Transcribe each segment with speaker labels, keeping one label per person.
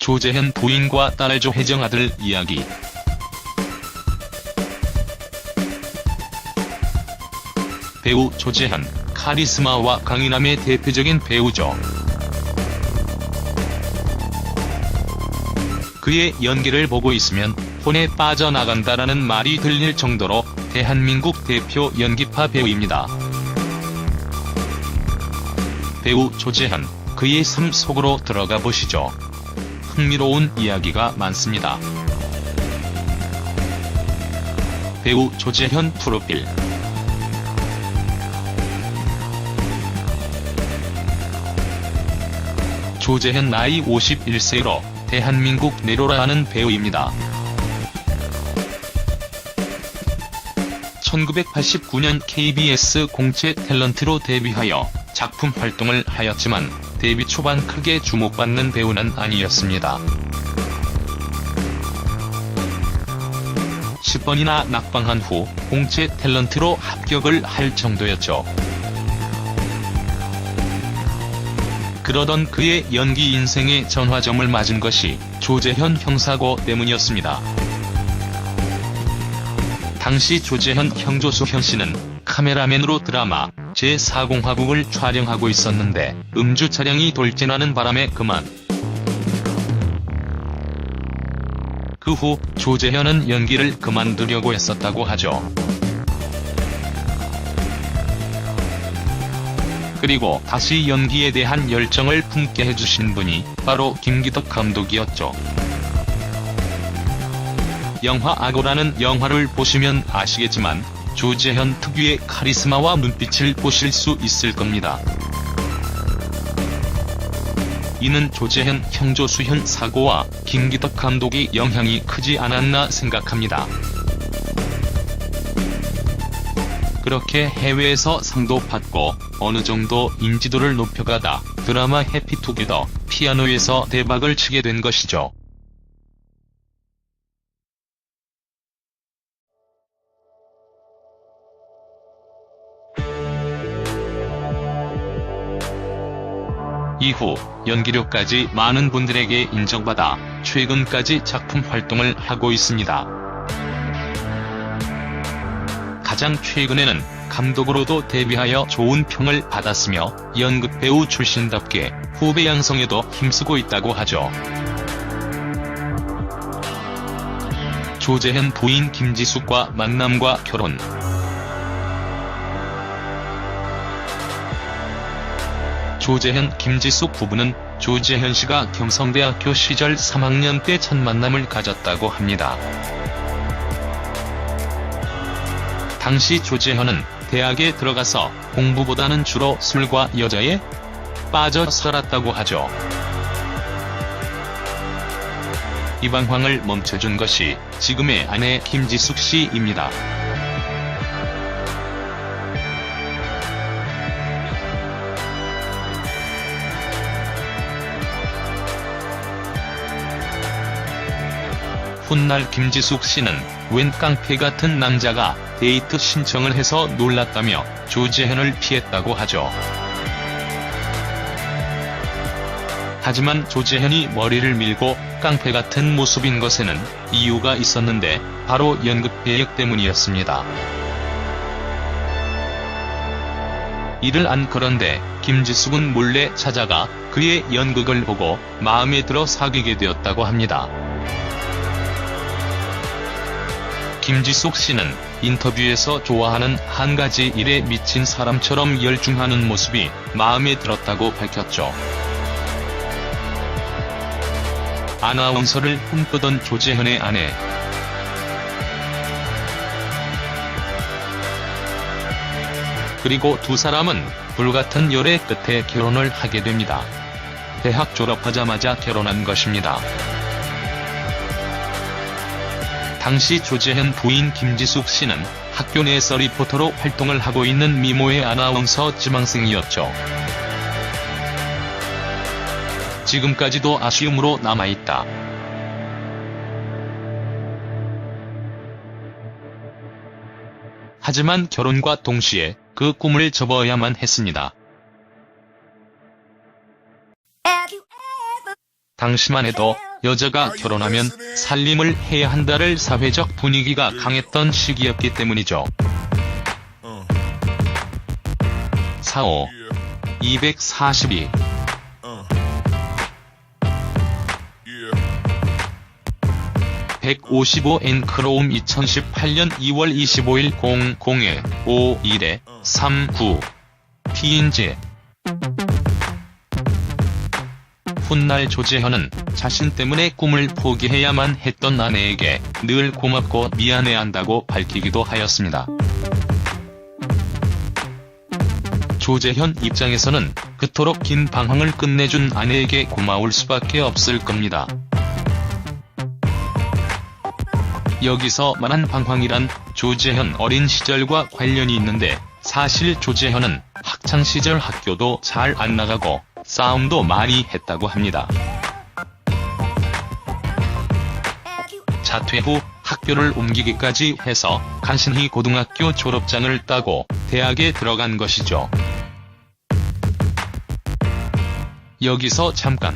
Speaker 1: 조재현 부인과 딸 조혜정 아들 이야기. 배우 조재현, 카리스마와 강인함의 대표적인 배우죠. 그의 연기를 보고 있으면 혼에 빠져나간다라는 말이 들릴 정도로 대한민국 대표 연기파 배우입니다. 배우 조재현, 그의 삶 속으로 들어가 보시죠. 흥미로운 이야기가 많습니다. 배우 조재현 프로필. 조재현 나이 51세로 대한민국 내로라 하는 배우입니다. 1989년 KBS 공채 탤런트로 데뷔하여 작품 활동을 하였지만 데뷔 초반 크게 주목받는 배우는 아니었습니다. 10번이나 낙방한 후 공채 탤런트로 합격을 할 정도였죠. 그러던 그의 연기 인생의 전화점을 맞은 것이 조재현 형사고 때문이었습니다. 당시 조재현 형 조수현 씨는 카메라맨으로 드라마 제4공화국을 촬영하고 있었는데 음주 촬영이 돌진하는 바람에 그만. 그 후 조재현은 연기를 그만두려고 했었다고 하죠. 그리고 다시 연기에 대한 열정을 품게 해주신 분이 바로 김기덕 감독이었죠. 영화 악어라는 영화를 보시면 아시겠지만 조재현 특유의 카리스마와 눈빛을 보실 수 있을 겁니다. 이는 조재현 형 조수현 사고와 김기덕 감독의 영향이 크지 않았나 생각합니다. 그렇게 해외에서 상도 받고 어느 정도 인지도를 높여가다 드라마 해피투게더, 피아노에서 대박을 치게 된 것이죠. 이후 연기력까지 많은 분들에게 인정받아 최근까지 작품 활동을 하고 있습니다. 가장 최근에는 감독으로도 데뷔하여 좋은 평을 받았으며 연극 배우 출신답게 후배 양성에도 힘쓰고 있다고 하죠. 조재현 부인 김지숙과 만남과 결혼. 조재현 김지숙 부부는 조재현 씨가 경성대학교 시절 3학년 때 첫 만남을 가졌다고 합니다. 당시 조재현은 대학에 들어가서 공부보다는 주로 술과 여자에 빠져 살았다고 하죠. 이 방황을 멈춰준 것이 지금의 아내 김지숙 씨입니다. 훗날 김지숙 씨는 웬 깡패 같은 남자가 데이트 신청을 해서 놀랐다며 조재현을 피했다고 하죠. 하지만 조재현이 머리를 밀고 깡패 같은 모습인 것에는 이유가 있었는데 바로 연극 배역 때문이었습니다. 이를 안 그런데 김지숙은 몰래 찾아가 그의 연극을 보고 마음에 들어 사귀게 되었다고 합니다. 김지숙 씨는 인터뷰에서 좋아하는 한 가지 일에 미친 사람처럼 열중하는 모습이 마음에 들었다고 밝혔죠. 아나운서를 꿈꾸던 조재현의 아내. 그리고 두 사람은 불같은 열애 끝에 결혼을 하게 됩니다. 대학 졸업하자마자 결혼한 것입니다. 당시 조재현 부인 김지숙 씨는 학교 내에서 리포터로 활동을 하고 있는 미모의 아나운서 지망생이었죠. 지금까지도 아쉬움으로 남아있다. 하지만 결혼과 동시에 그 꿈을 접어야만 했습니다. 당시만 해도 여자가 결혼하면 살림을 해야 한다를 사회적 분위기가 강했던 시기였기 때문이죠. 45. 242. 155 앵크로움 2018년 2월 25일 00-51-39 TNG. 훗날 조재현은 자신 때문에 꿈을 포기해야만 했던 아내에게 늘 고맙고 미안해한다고 밝히기도 하였습니다. 조재현 입장에서는 그토록 긴 방황을 끝내준 아내에게 고마울 수밖에 없을 겁니다. 여기서 말한 방황이란 조재현 어린 시절과 관련이 있는데, 사실 조재현은 학창시절 학교도 잘 안 나가고 싸움도 많이 했다고 합니다. 자퇴 후 학교를 옮기기까지 해서 간신히 고등학교 졸업장을 따고 대학에 들어간 것이죠. 여기서 잠깐,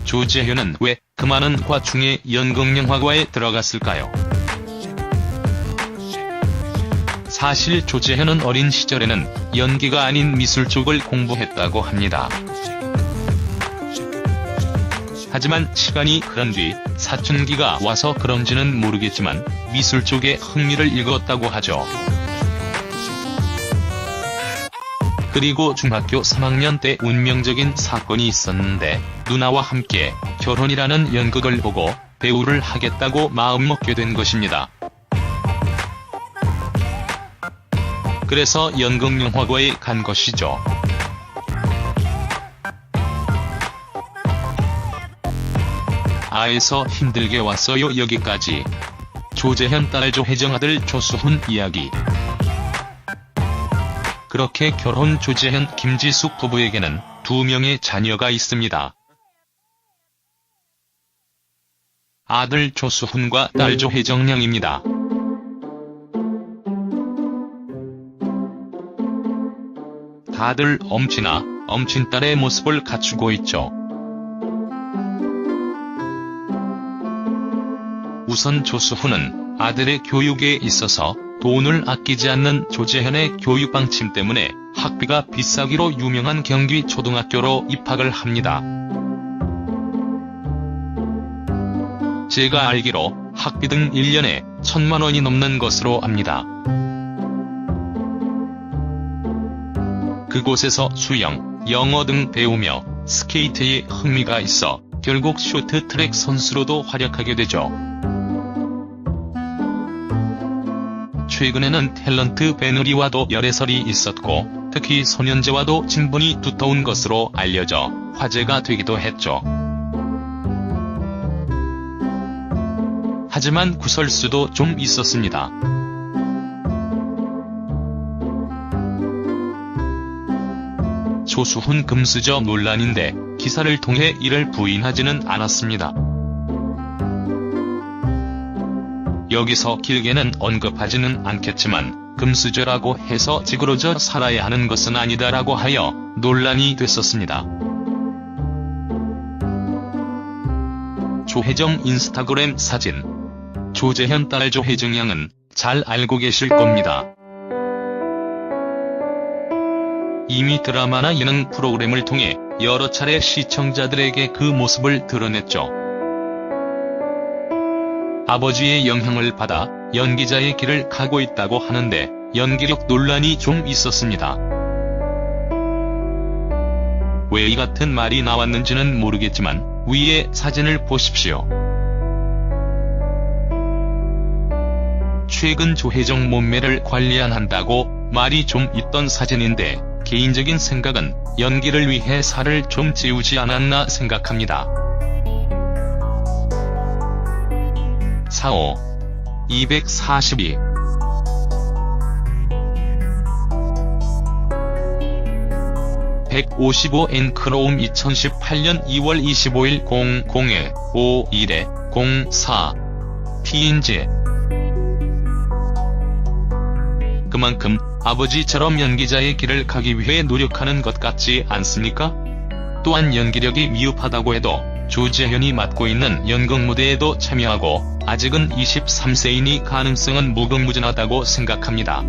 Speaker 1: 조재현은 왜 그 많은 과 중에 연극영화과에 들어갔을까요? 사실 조재현은 어린 시절에는 연기가 아닌 미술 쪽을 공부했다고 합니다. 하지만 시간이 흐른 뒤 사춘기가 와서 그런지는 모르겠지만 미술 쪽에 흥미를 읽었다고 하죠. 그리고 중학교 3학년 때 운명적인 사건이 있었는데, 누나와 함께 결혼이라는 연극을 보고 배우를 하겠다고 마음먹게 된 것입니다. 그래서 연극영화과에 간 것이죠. 아에서 힘들게 왔어요. 여기까지. 조재현 딸 조혜정 아들 조수훈 이야기. 그렇게 결혼 조재현 김지숙 부부에게는 2명의 자녀가 있습니다. 아들 조수훈과 딸 조혜정 양입니다. 다들 엄친아, 엄친딸의 모습을 갖추고 있죠. 우선 조수훈은 아들의 교육에 있어서 돈을 아끼지 않는 조재현의 교육 방침 때문에 학비가 비싸기로 유명한 경기 초등학교로 입학을 합니다. 제가 알기로 학비 등 1년에 1,000만 원이 넘는 것으로 압니다. 그곳에서 수영, 영어 등 배우며 스케이트에 흥미가 있어 결국 쇼트트랙 선수로도 활약하게 되죠. 최근에는 탤런트 배누리와도 열애설이 있었고, 특히 손현재와도 친분이 두터운 것으로 알려져 화제가 되기도 했죠. 하지만 구설수도 좀 있었습니다. 조수훈 금수저 논란인데 기사를 통해 이를 부인하지는 않았습니다. 여기서 길게는 언급하지는 않겠지만 금수저라고 해서 찌그러져 살아야 하는 것은 아니다라고 하여 논란이 됐었습니다. 조혜정 인스타그램 사진. 조재현 딸 조혜정 양은 잘 알고 계실 겁니다. 이미 드라마나 예능 프로그램을 통해 여러 차례 시청자들에게 그 모습을 드러냈죠. 아버지의 영향을 받아 연기자의 길을 가고 있다고 하는데 연기력 논란이 좀 있었습니다. 왜 이 같은 말이 나왔는지는 모르겠지만 위의 사진을 보십시오. 최근 조혜정 몸매를 관리한다고 말이 좀 있던 사진인데 개인적인 생각은 연기를 위해 살을 좀 찌우지 않았나 생각합니다. 45. 242. 155 앵크로움 2018년 2월 25일 00-51-04 TNG. 그만큼 아버지처럼 연기자의 길을 가기 위해 노력하는 것 같지 않습니까? 또한 연기력이 미흡하다고 해도 조재현이 맡고 있는 연극 무대에도 참여하고 아직은 23세이니 가능성은 무궁무진하다고 생각합니다.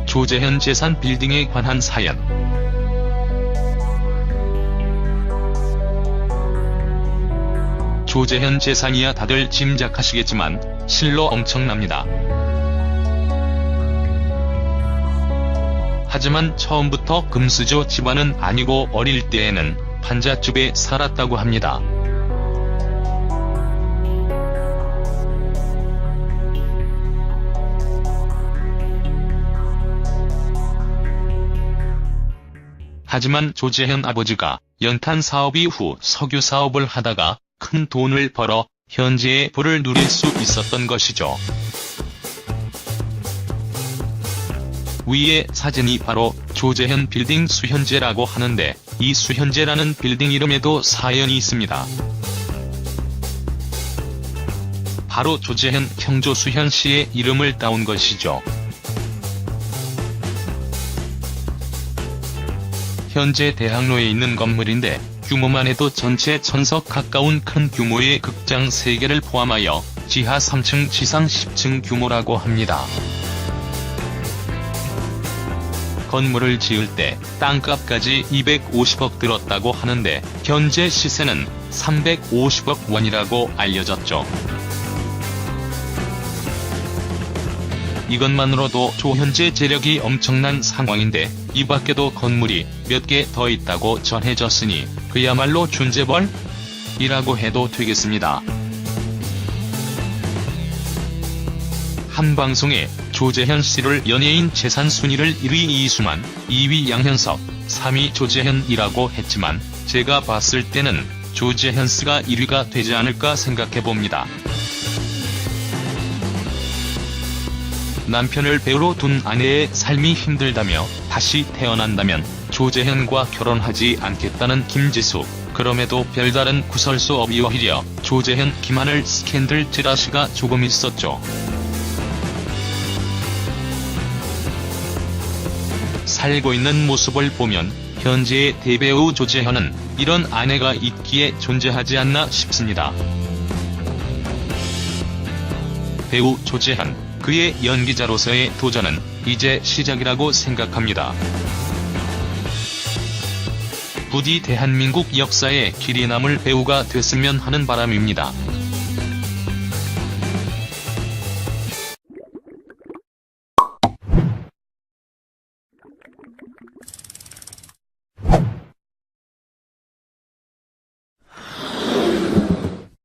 Speaker 1: 조재현 재산 빌딩에 관한 사연. 조재현 재산이야 다들 짐작하시겠지만 실로 엄청납니다. 하지만 처음부터 금수저 집안은 아니고 어릴 때에는 판잣집에 살았다고 합니다. 하지만 조재현 아버지가 연탄 사업 이후 석유 사업을 하다가 큰 돈을 벌어 현재의 부를 누릴 수 있었던 것이죠. 위의 사진이 바로 조재현 빌딩 수현제라고 하는데 이 수현제라는 빌딩 이름에도 사연이 있습니다. 바로 조재현 형조 수현 씨의 이름을 따온 것이죠. 현재 대학로에 있는 건물인데 규모만 해도 전체 1000석 가까운 큰 규모의 극장 3개를 포함하여 지하 3층 지상 10층 규모라고 합니다. 건물을 지을 때 땅값까지 250억 들었다고 하는데 현재 시세는 350억 원이라고 알려졌죠. 이것만으로도 조현재 재력이 엄청난 상황인데 이 밖에도 건물이 몇 개 더 있다고 전해졌으니 그야말로 준재벌이라고 해도 되겠습니다. 한 방송에 조재현 씨를 연예인 재산 순위를 1위 이수만, 2위 양현석, 3위 조재현이라고 했지만 제가 봤을 때는 조재현 씨가 1위가 되지 않을까 생각해봅니다. 남편을 배우로 둔 아내의 삶이 힘들다며 다시 태어난다면 조재현과 결혼하지 않겠다는 김지수. 그럼에도 별다른 구설수 없이 오히려 조재현 김하늘 스캔들 찌라시가 조금 있었죠. 살고 있는 모습을 보면 현재의 대배우 조재현은 이런 아내가 있기에 존재하지 않나 싶습니다. 배우 조재현. 그의 연기자로서의 도전은 이제 시작이라고 생각합니다. 부디 대한민국 역사에 길이 남을 배우가 됐으면 하는 바람입니다.